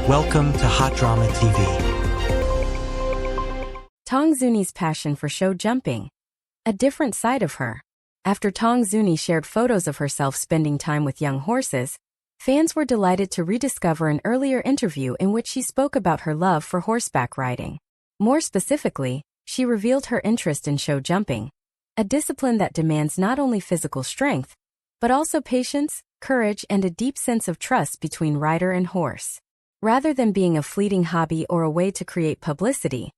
Welcome to Hot Drama TV. Tong Zuni's passion for show jumping. A different side of her. After Tong Zuni shared photos of herself spending time with young horses, fans were delighted to rediscover an earlier interview in which she spoke about her love for horseback riding. More specifically, she revealed her interest in show jumping, a discipline that demands not only physical strength, but also patience, courage, and a deep sense of trust between rider and horse. Rather than being a fleeting hobby or a way to create publicity,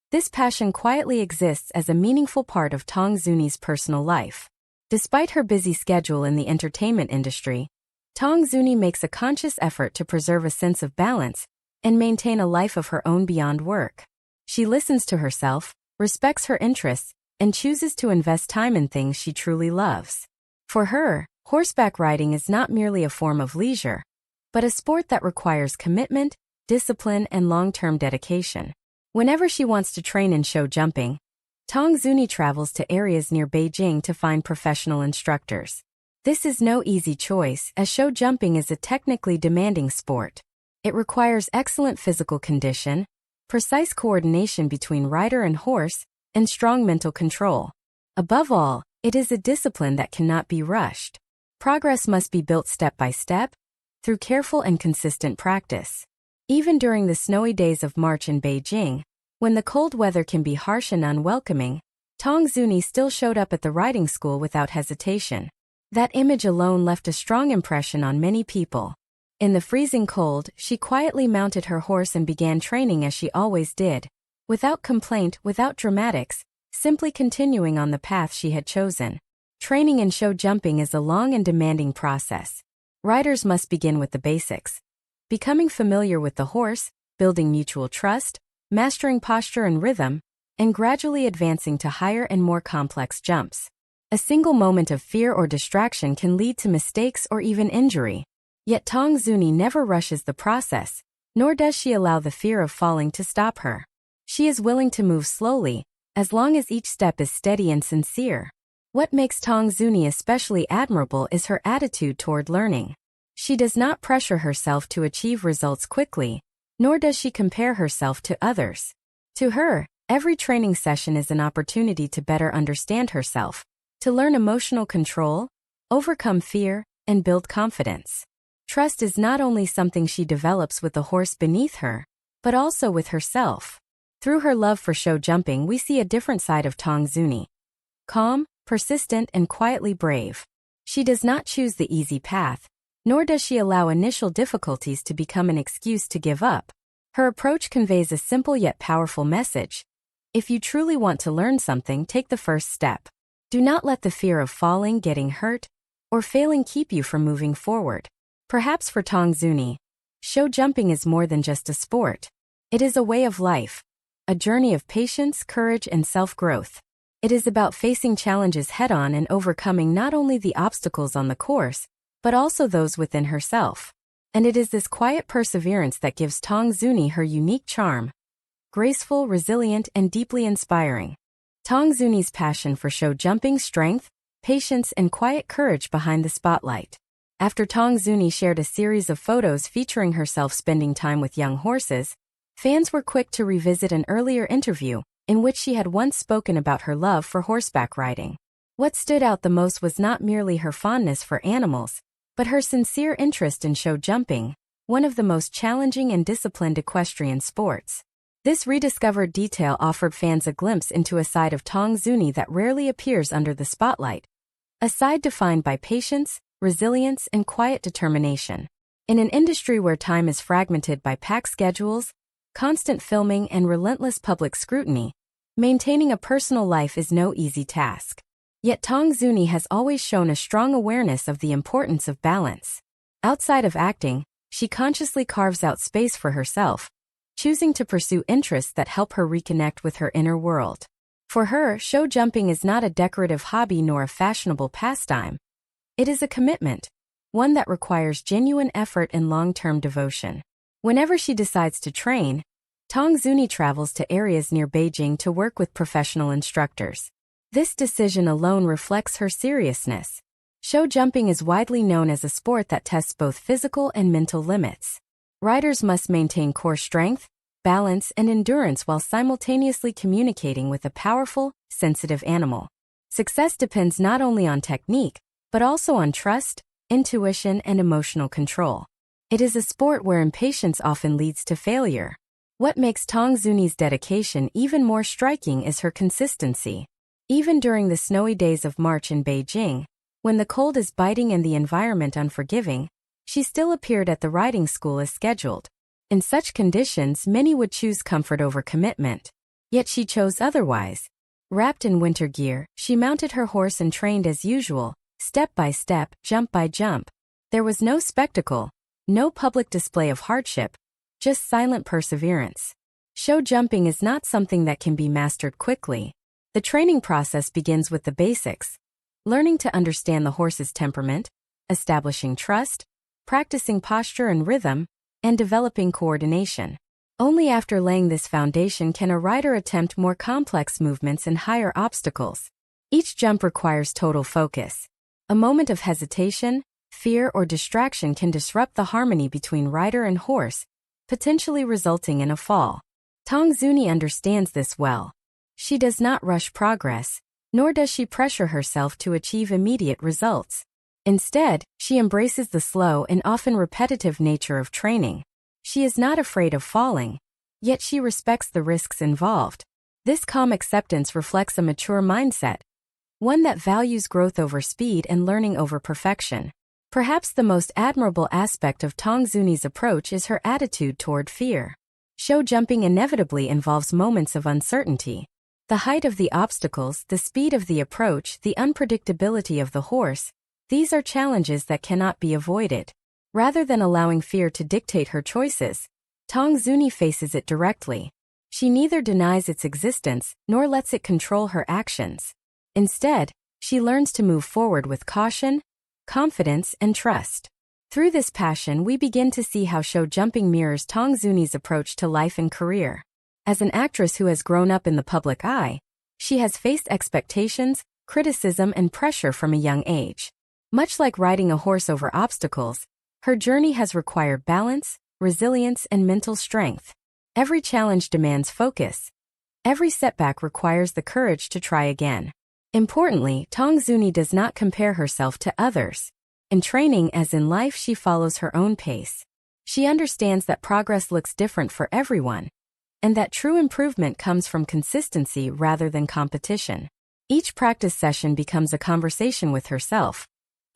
this passion quietly exists as a meaningful part of Tong Zuni's personal life. Despite her busy schedule in the entertainment industry, Tong Zuni makes a conscious effort to preserve a sense of balance and maintain a life of her own beyond work. She listens to herself, respects her interests, and chooses to invest time in things she truly loves. For her, horseback riding is not merely a form of leisure, but a sport that requires commitment, discipline, and long-term dedication. Whenever she wants to train in show jumping, Tong Zuni travels to areas near Beijing to find professional instructors. This is no easy choice, as show jumping is a technically demanding sport. It requires excellent physical condition, precise coordination between rider and horse, and strong mental control. Above all, it is a discipline that cannot be rushed. Progress must be built step by step, through careful and consistent practice. Even during the snowy days of March in Beijing, when the cold weather can be harsh and unwelcoming, Tong Zuni still showed up at the riding school without hesitation. That image alone left a strong impression on many people. In the freezing cold, she quietly mounted her horse and began training as she always did, without complaint, without dramatics, simply continuing on the path she had chosen. Training in show jumping is a long and demanding process. Riders must begin with the basics, becoming familiar with the horse, building mutual trust, mastering posture and rhythm, and gradually advancing to higher and more complex jumps. A single moment of fear or distraction can lead to mistakes or even injury. Yet Tong Zuni never rushes the process, nor does she allow the fear of falling to stop her. She is willing to move slowly, as long as each step is steady and sincere. What makes Tong Zuni especially admirable is her attitude toward learning. She does not pressure herself to achieve results quickly, nor does she compare herself to others. To her, every training session is an opportunity to better understand herself, to learn emotional control, overcome fear, and build confidence. Trust is not only something she develops with the horse beneath her, but also with herself. Through her love for show jumping, we see a different side of Tong Zuni. Calm, persistent, and quietly brave. She does not choose the easy path, nor does she allow initial difficulties to become an excuse to give up. Her approach conveys a simple yet powerful message. If you truly want to learn something, take the first step. Do not let the fear of falling, getting hurt, or failing keep you from moving forward. Perhaps for Tong Zuni, show jumping is more than just a sport. It is a way of life, a journey of patience, courage, and self-growth. It is about facing challenges head-on and overcoming not only the obstacles on the course, but also those within herself. And it is this quiet perseverance that gives Tong Zuni her unique charm. Graceful, resilient, and deeply inspiring. Tong Zuni's passion for show jumping, strength, patience, and quiet courage behind the spotlight. After Tong Zuni shared a series of photos featuring herself spending time with young horses, fans were quick to revisit an earlier interview in which she had once spoken about her love for horseback riding. What stood out the most was not merely her fondness for animals, but her sincere interest in show jumping, one of the most challenging and disciplined equestrian sports. This rediscovered detail offered fans a glimpse into a side of Tong Zuni that rarely appears under the spotlight. A side defined by patience, resilience, and quiet determination. In an industry where time is fragmented by packed schedules, constant filming, and relentless public scrutiny, maintaining a personal life is no easy task. Yet Tong Zuni has always shown a strong awareness of the importance of balance. Outside of acting, she consciously carves out space for herself, choosing to pursue interests that help her reconnect with her inner world. For her, show jumping is not a decorative hobby nor a fashionable pastime. It is a commitment, one that requires genuine effort and long-term devotion. Whenever she decides to train, Tong Zuni travels to areas near Beijing to work with professional instructors. This decision alone reflects her seriousness. Show jumping is widely known as a sport that tests both physical and mental limits. Riders must maintain core strength, balance, and endurance while simultaneously communicating with a powerful, sensitive animal. Success depends not only on technique, but also on trust, intuition, and emotional control. It is a sport where impatience often leads to failure. What makes Tong Zuni's dedication even more striking is her consistency. Even during the snowy days of March in Beijing, when the cold is biting and the environment unforgiving, she still appeared at the riding school as scheduled. In such conditions, many would choose comfort over commitment. Yet she chose otherwise. Wrapped in winter gear, she mounted her horse and trained as usual, step by step, jump by jump. There was no spectacle, no public display of hardship, just silent perseverance. Show jumping is not something that can be mastered quickly. The training process begins with the basics, learning to understand the horse's temperament, establishing trust, practicing posture and rhythm, and developing coordination. Only after laying this foundation can a rider attempt more complex movements and higher obstacles. Each jump requires total focus. A moment of hesitation, fear, or distraction can disrupt the harmony between rider and horse, potentially resulting in a fall. Tong Zuni understands this well. She does not rush progress, nor does she pressure herself to achieve immediate results. Instead, she embraces the slow and often repetitive nature of training. She is not afraid of falling, yet she respects the risks involved. This calm acceptance reflects a mature mindset, one that values growth over speed and learning over perfection. Perhaps the most admirable aspect of Tong Zuni's approach is her attitude toward fear. Show jumping inevitably involves moments of uncertainty. The height of the obstacles, the speed of the approach, the unpredictability of the horse, these are challenges that cannot be avoided. Rather than allowing fear to dictate her choices, Tong Zuni faces it directly. She neither denies its existence nor lets it control her actions. Instead, she learns to move forward with caution, confidence, and trust. Through this passion, we begin to see how show jumping mirrors Tong Zuni's approach to life and career. As an actress who has grown up in the public eye, she has faced expectations, criticism, and pressure from a young age. Much like riding a horse over obstacles, her journey has required balance, resilience, and mental strength. Every challenge demands focus. Every setback requires the courage to try again. Importantly, Tong Zuni does not compare herself to others. In training as in life, she follows her own pace. She understands that progress looks different for everyone, and that true improvement comes from consistency rather than competition. Each practice session becomes a conversation with herself,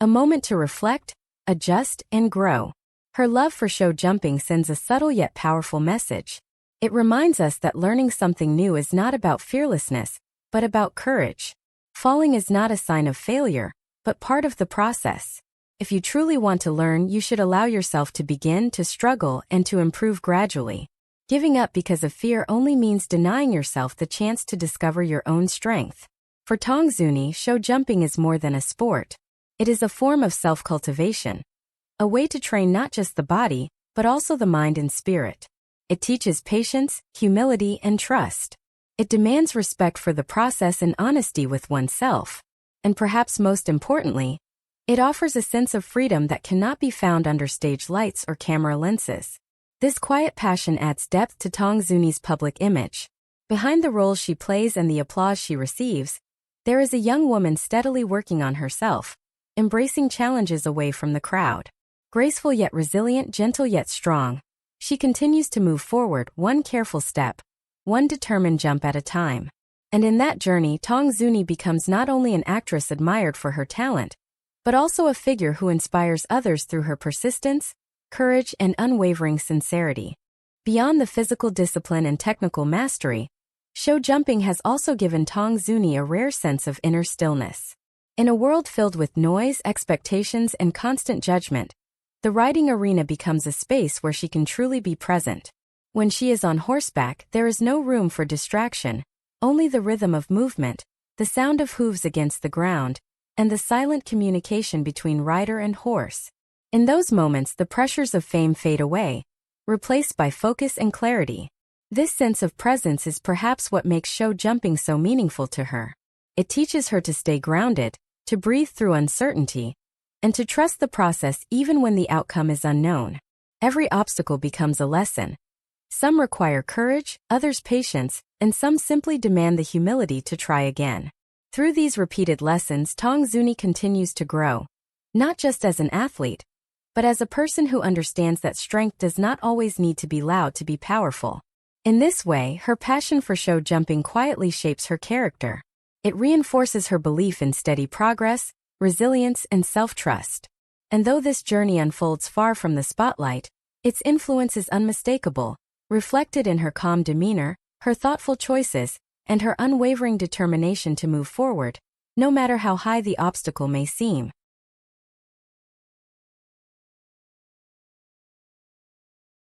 a moment to reflect, adjust, and grow. Her love for show jumping sends a subtle yet powerful message. It reminds us that learning something new is not about fearlessness, but about courage. Falling is not a sign of failure, but part of the process. If you truly want to learn, you should allow yourself to begin, to struggle, and to improve gradually. Giving up because of fear only means denying yourself the chance to discover your own strength. For Tong Zuni, show jumping is more than a sport. It is a form of self-cultivation, a way to train not just the body, but also the mind and spirit. It teaches patience, humility, and trust. It demands respect for the process and honesty with oneself. And perhaps most importantly, it offers a sense of freedom that cannot be found under stage lights or camera lenses. This quiet passion adds depth to Tong Zuni's public image. Behind the roles she plays and the applause she receives, there is a young woman steadily working on herself, embracing challenges away from the crowd. Graceful yet resilient, gentle yet strong, she continues to move forward, one careful step, one determined jump at a time. And in that journey, Tong Zuni becomes not only an actress admired for her talent, but also a figure who inspires others through her persistence, courage, and unwavering sincerity. Beyond the physical discipline and technical mastery, show jumping has also given Tong Zuni a rare sense of inner stillness. In a world filled with noise, expectations, and constant judgment, the riding arena becomes a space where she can truly be present. When she is on horseback, there is no room for distraction, only the rhythm of movement, the sound of hooves against the ground, and the silent communication between rider and horse. In those moments, the pressures of fame fade away, replaced by focus and clarity. This sense of presence is perhaps what makes show jumping so meaningful to her. It teaches her to stay grounded, to breathe through uncertainty, and to trust the process even when the outcome is unknown. Every obstacle becomes a lesson. Some require courage, others patience, and some simply demand the humility to try again. Through these repeated lessons, Tong Zuni continues to grow, not just as an athlete, but as a person who understands that strength does not always need to be loud to be powerful. In this way, her passion for show jumping quietly shapes her character. It reinforces her belief in steady progress, resilience, and self-trust. And though this journey unfolds far from the spotlight, its influence is unmistakable, reflected in her calm demeanor, her thoughtful choices, and her unwavering determination to move forward, no matter how high the obstacle may seem.